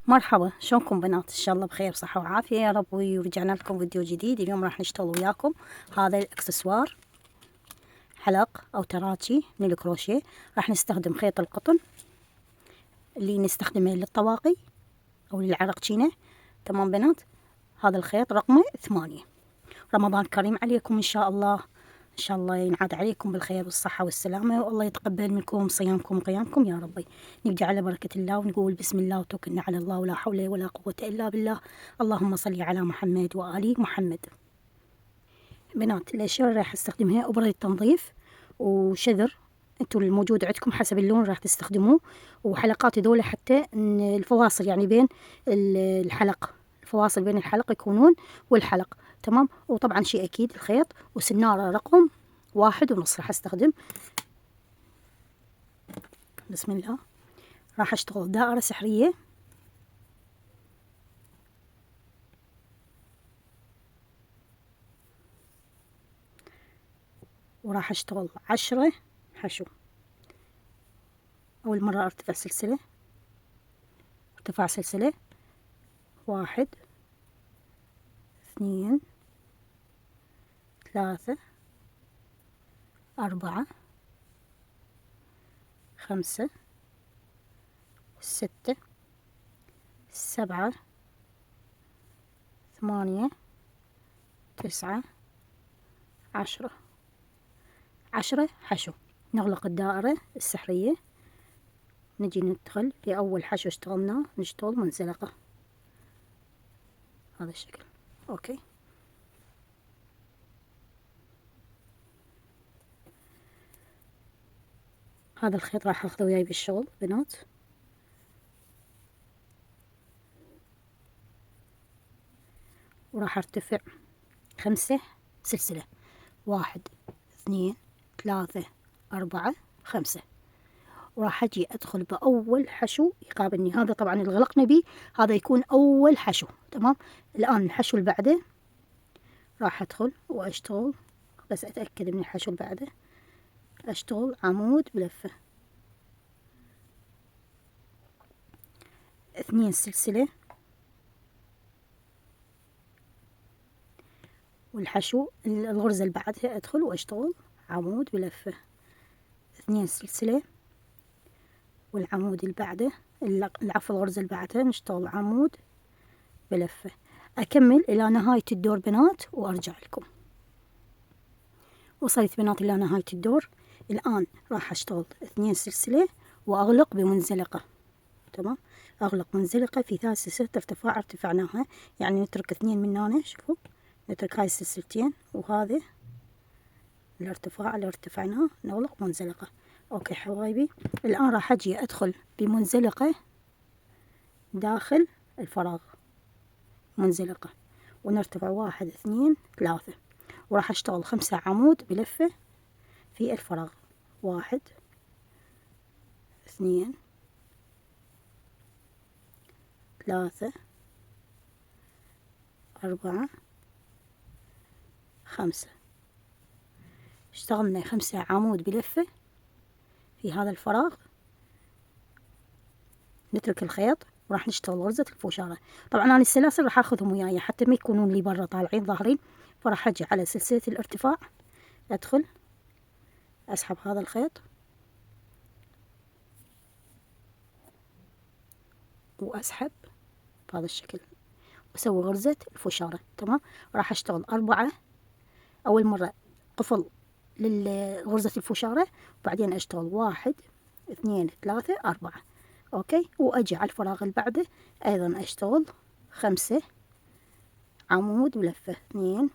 مرحبا، شلونكم بنات؟ ان شاء الله بخير صحة وعافية يا رب. ورجعنا لكم فيديو جديد. اليوم راح نشتغل وياكم هذا الاكسسوار، حلق او تراتشي من الكروشيه. راح نستخدم خيط القطن اللي نستخدمه للطواقي او للعرقشينة. تمام بنات، هذا الخيط رقمه 8. رمضان كريم عليكم ان شاء الله. ان شاء الله ينعاد عليكم بالخير والصحة والسلامة، والله يتقبل منكم صيامكم وقيامكم يا ربي. نبدأ على بركة الله ونقول بسم الله وتوكلنا على الله ولا حول ولا قوة إلا بالله. اللهم صل على محمد وآل محمد. بنات، الأشياء اللي راح استخدمها أبرة التنظيف وشذر، انتوا الموجود عندكم حسب اللون راح تستخدموه، وحلقات هذول حتى الفواصل يعني بين الحلق، الفواصل بين الحلق يكونون والحلق. تمام. وطبعا شيء أكيد الخيط، وسنارة رقم 1.5 راح استخدم. بسم الله. راح اشتغل دائرة سحرية، وراح اشتغل 10 حشو. اول مرة ارتفع سلسلة، ارتفاع سلسلة 1 2 3 4 5 6 7 8 9 10 حشو. نغلق الدائرة السحرية، نجي ندخل في أول حشو اشتغلناه نشتغل منزلقة هذا الشكل. أوكي. هذا الخيط راح أخذه وياي بالشغل بنات. وراح ارتفع 5 سلسلة، 1 2 3 4 5. وراح اجي ادخل باول حشو يقابلني، هذا طبعا اللي غلقنا بيه، هذا يكون اول حشو. تمام. الان الحشو اللي بعده راح ادخل واشتغل، بس اتاكد من الحشو اللي بعده، اشتغل عمود بلفه 2 سلسلة، والحشو الغرزة اللي بعدها ادخل واشتغل عمود بلفه 2 سلسلة، والعمود اللي بعده العفو الغرزة اللي بعدها نشتغل عمود بلفه. اكمل الى نهاية الدور بنات وارجع لكم. وصلت بنات الى نهاية الدور. الان راح اشتغل 2 سلسلة واغلق بمنزلقة. تمام. اغلق منزلقة في 3 سلسلة ارتفاع ارتفعناها، يعني نترك 2 من هنا. شوفوا، نترك هاي السلسلتين وهذه الارتفاع اللي ارتفعناه نغلق منزلقة. اوكي حبايبي، الان راح اجي ادخل بمنزلقة داخل الفراغ، منزلقة، ونرتفع 1 2 3، وراح اشتغل 5 عمود بلفة في الفراغ. 1 2 3 4 5. اشتغلنا 5 عمود بلفة في هذا الفراغ. نترك الخيط وراح نشتغل غرزة الفوشارة. طبعا انا السلاسل راح اخذهم وياي حتى ما يكونون لي برا طالعين ظاهرين، فراح اجي على سلسلة الارتفاع، ادخل اسحب هذا الخيط واسحب بهذا الشكل واسوي غرزة الفوشارة. تمام. راح اشتغل 4 اول مرة قفل لغرزة الفوشارة، وبعدين اشتغل 1 2 3 4. اوكي. واجي على الفراغ اللي بعده ايضا اشتغل 5 عمود بلفة 2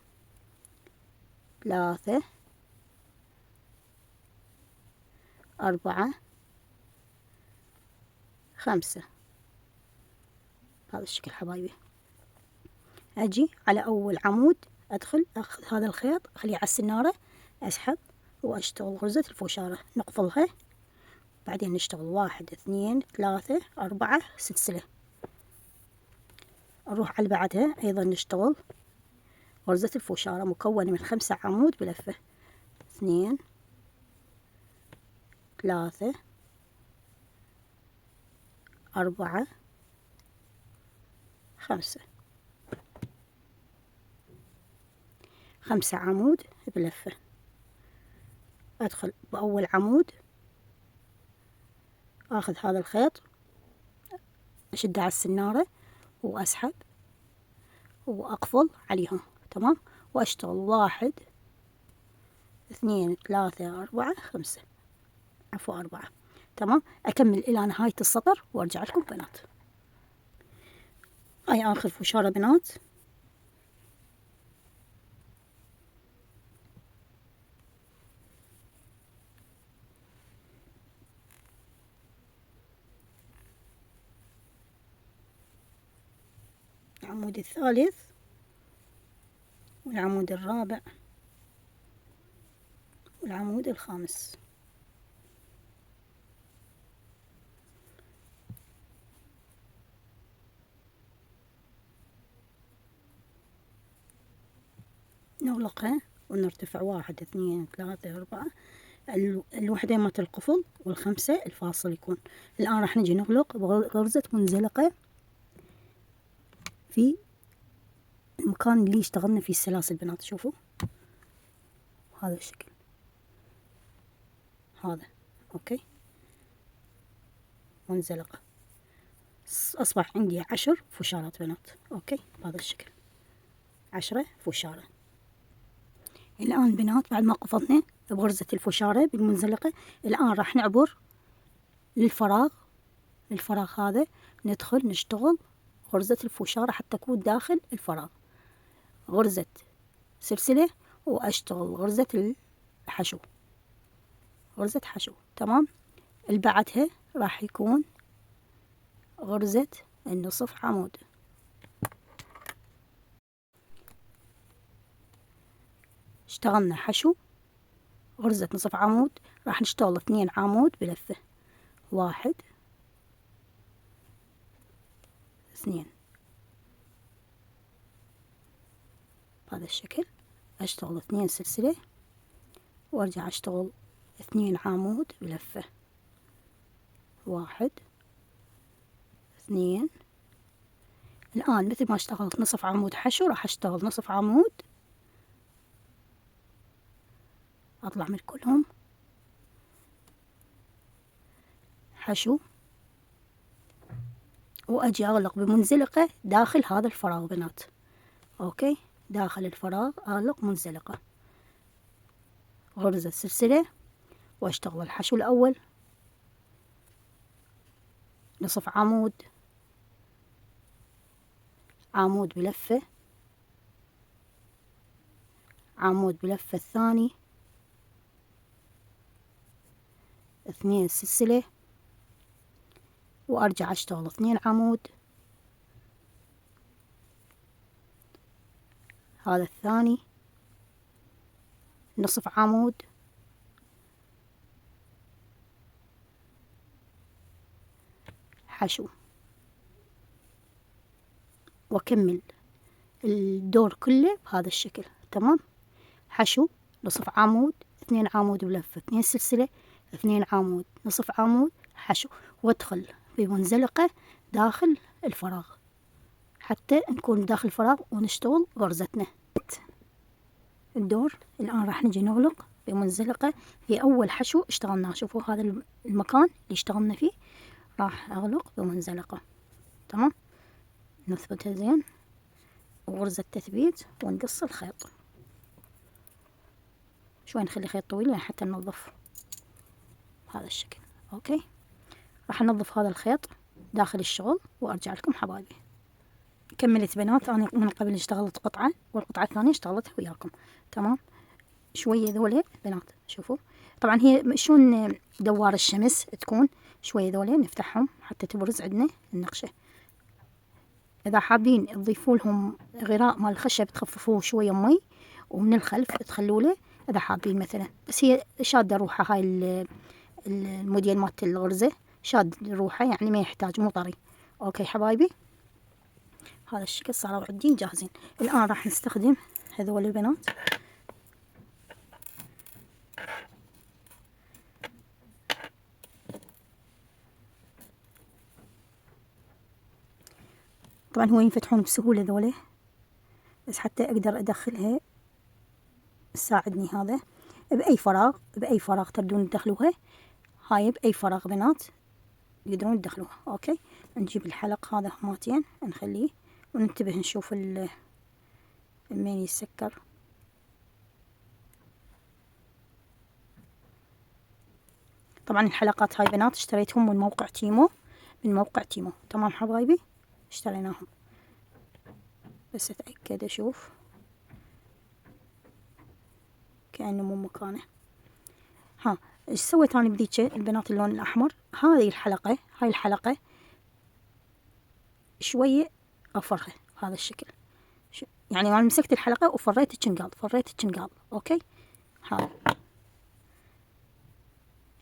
3 4 5 بهذا الشكل حبايبي. اجي على اول عمود ادخل اخذ هذا الخيط اخليه على السنارة، اسحب واشتغل غرزة الفوشارة، نقفلها، بعدين نشتغل 1 2 3 4 سلسلة. نروح على اللي بعدها ايضا نشتغل غرزة الفوشارة مكونة من 5 عمود بلفة 2 3 4 5. 5 عمود بلفة. أدخل بأول عمود، أخذ هذا الخيط أشده على السنارة وأسحب وأقفل عليهم، تمام، وأشتغل 1 2 3 4 5، عفوا 4، تمام. أكمل إلى نهاية السطر وأرجع لكم بنات. هاي آخر فشارة بنات. العمود الثالث والعمود الرابع والعمود الخامس. نغلقها ونرتفع 1 2 3 4، الوحدة مالت القفل والخمسة الفاصل يكون. الآن راح نجي نغلق بغرزة منزلقة في المكان اللي اشتغلنا فيه السلاسل بنات. شوفوا هذا الشكل هذا، اوكي، منزلقة. أصبح عندي 10 فشارات بنات، اوكي، بهذا الشكل 10 فشارة. الآن بنات بعد ما قفلنا بغرزة الفشارة بالمنزلقة، الآن راح نعبر للفراغ هذا، ندخل نشتغل غرزة الفشارة حتى تكون داخل الفراغ، غرزة سلسلة وأشتغل غرزة الحشو، غرزة حشو، تمام. اللي بعدها راح يكون غرزة النصف عمود. اشتغلنا حشو، غرزة نصف عمود، راح نشتغل 2 عمود بلفة، 1 2 بهذا الشكل. أشتغل 2 سلسلة وأرجع أشتغل 2 عمود بلفة، 1 2. الآن مثل ما اشتغلت نصف عمود حشو راح أشتغل نصف عمود، أطلع من كلهم حشو وأجي أغلق بمنزلقة داخل هذا الفراغ بنات، أوكي، داخل الفراغ أغلق منزلقة، غرزة سلسلة وأشتغل الحشو الأول، نصف عمود، عمود بلفة، عمود بلفة الثاني، 2 سلسلة وأرجع أشتغل 2 عمود، هذا الثاني، نصف عمود، حشو، وأكمل الدور كله بهذا الشكل، تمام. حشو، نصف عمود، 2 عمود بلفة، 2 سلسلة، 2 عمود، نصف عمود، حشو، وادخل بمنزلقة داخل الفراغ حتى نكون داخل الفراغ ونشتغل غرزتنا. الدور الآن راح نجي نغلق بمنزلقة في أول حشو اشتغلناه. شوفوا هذا المكان اللي اشتغلنا فيه راح أغلق بمنزلقة، تمام. نثبتها زين وغرزة تثبيت ونقص الخيط شوي، نخلي خيط طويل يعني حتى ننظف بهذا الشكل، اوكي. راح ننظف هذا الخيط داخل الشغل وارجع لكم حبايبي. كملت بنات، انا من قبل اشتغلت قطعة والقطعة الثانية اشتغلتها وياكم، تمام. شوية ذولي بنات، شوفوا طبعا هي شلون دوار الشمس تكون، شوية ذولي نفتحهم حتى تبرز عندنا النقشة. اذا حابين تضيفوا لهم غراء مال الخشب تخففوه شوية مي ومن الخلف تخلوا له اذا حابين مثلا، بس هي شادة روحها هاي الموديل مالت الغرزة شاد روحه يعني ما يحتاج، مو طري، اوكي حبايبي. هذا الشكل صاروا عندي جاهزين. الان راح نستخدم هذول البنات، طبعا هو ينفتحون بسهولة ذوله، بس حتى اقدر ادخلها تساعدني هذا بأي فراغ تردون تدخلوها. هاي بأي فراغ بنات تقدرون تدخلوها. اوكي، نجيب الحلق هذا هماتين نخليه، وننتبه نشوف المين يسكر. طبعا الحلقات هاي بنات اشتريتهم من موقع تيمو، تمام حبايبي، اشتريناهم. بس اتأكد اشوف كأنه مو مكانه. ها، ايش سويت انا بذيك البنات اللون الاحمر؟ هاي الحلقة شوية افرها هذا الشكل، يعني انا مسكت الحلقة وفريت الشنقال. اوكي، هاي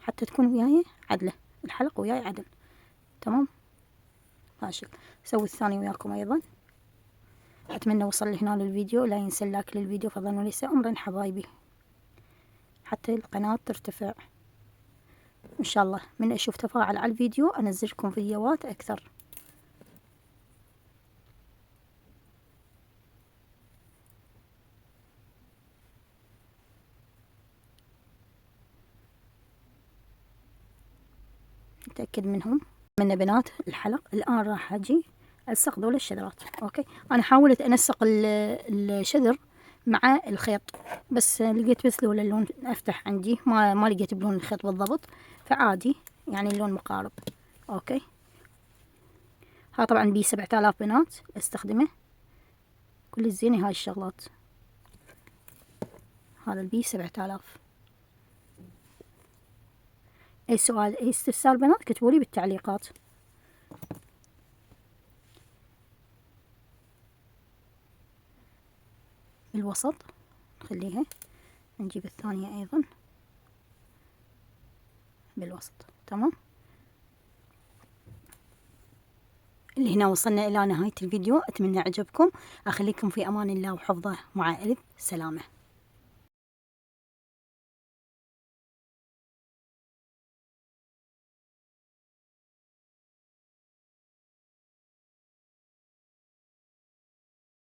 حتى تكون وياي عدلة، الحلقة وياي عدل. تمام، ماشي. سوي الثاني وياكم ايضا. اتمنى وصل هنا للفيديو، لا ينسى اللايك للفيديو فضلا وليس امرا حبايبي، حتى القناة ترتفع ان شاء الله. من اشوف تفاعل على الفيديو انزلكم فيديوهات اكثر. نتأكد منهم. من بنات الحلق الآن راح أجي ألصق ذول الشذرات. أوكي، أنا حاولت أنسق الشذر مع الخيط، بس لقيت بس ذول اللون أفتح عندي، ما لقيت بلون الخيط بالضبط، فعادي يعني اللون مقارب. أوكي، ها طبعا بي 7000 بنات استخدمه كل الزينة هاي الشغلات. هذا البي 7000. أي سؤال أي استفسار بنات كتبولي بالتعليقات. بالوسط نخليها، نجيب الثانية أيضا بالوسط. تمام، اللي هنا وصلنا إلى نهاية الفيديو. أتمنى عجبكم. أخليكم في أمان الله وحفظه مع ألف سلامة.